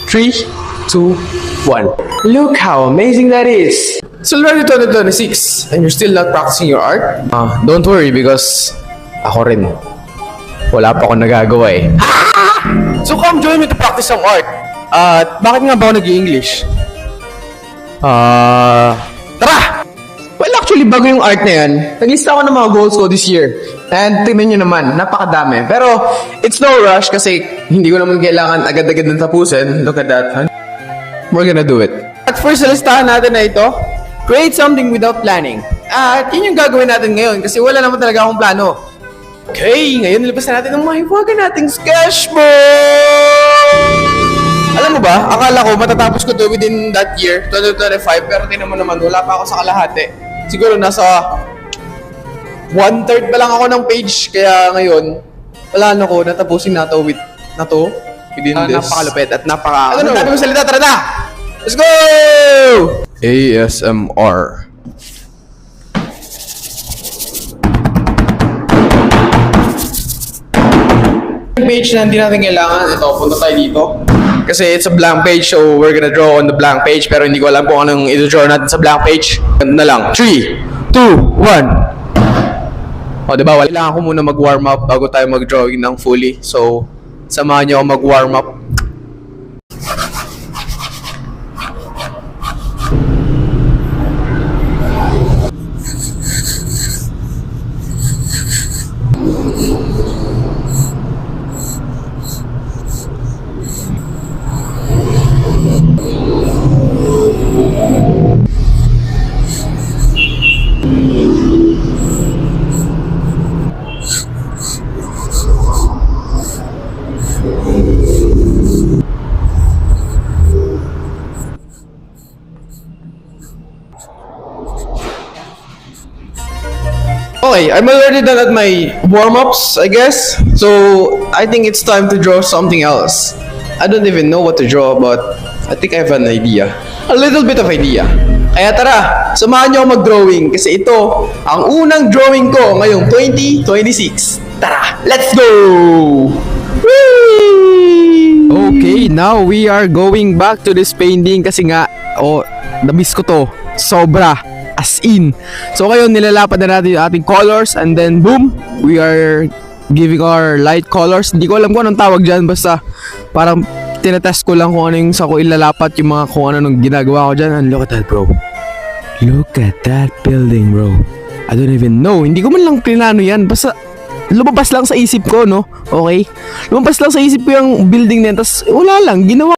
3, 2, 1. Look how amazing that is! It's already 2026 and you're still not practicing your art? Don't worry because ako rin. Wala pa akong nagagawa eh. So come join me to practice some art. Bakit nga ba ako nag-i-English? Tara! Well, actually, bago yung art na yan, nag-lista ako ng mga goals ko this year. And tingnan nyo naman, napakadami. Pero, it's no rush kasi hindi ko naman kailangan agad-agad na tapusin. Look at that, huh? We're gonna do it. At first, sa listahan natin na ito, create something without planning. At yun yung gagawin natin ngayon kasi wala naman talaga akong plano. Okay, ngayon nilabas na natin ang mahiwagan nating sketchbook! Alam mo ba, akala ko matatapos ko to within that year, 2025, pero tingnan mo naman, wala pa ako sa kalahati. Siguro nasa 1/3 pa lang ako ng page, kaya ngayon, wala na ko, natapusin na to within this. Napakalupit at ano dami mo salita, tara na! Let's go! ASMR. Page na hindi natin kailangan. Ito, punta tayo dito. Kasi it's a blank page, so we're gonna draw on the blank page. Pero hindi ko alam kung anong i-draw natin sa blank page. Ganito na lang. 3, 2, 1. O, diba? Kailangan ko muna mag-warm up bago tayo mag-drawing ng fully. So, samahan niyo ako mag-warm up. Okay, I'm already done at my warm-ups, I guess. So, I think it's time to draw something else. I don't even know what to draw, but I think I have an idea. A little bit of idea. Kaya tara, samahan niyo ako mag-drawing kasi ito ang unang drawing ko ngayong 2026. Tara, let's go! Whee! Okay, now we are going back to this painting kasi nga, namiss ko to. Sobra. As in. So ngayon nilalapad na natin yung ating colors and then boom, we are giving our light colors. Hindi ko alam kung anong tawag dyan, basta parang tinatest ko lang kung ano yung sa ko ilalapat yung mga kung ano nung ginagawa ko dyan. And look at that, bro. Look at that building, bro. I don't even know. Hindi ko man lang plinano yan. Basta lumabas lang sa isip ko, no? Okay? Lumabas lang sa isip ko yung building na yan. Tapos wala lang, ginawa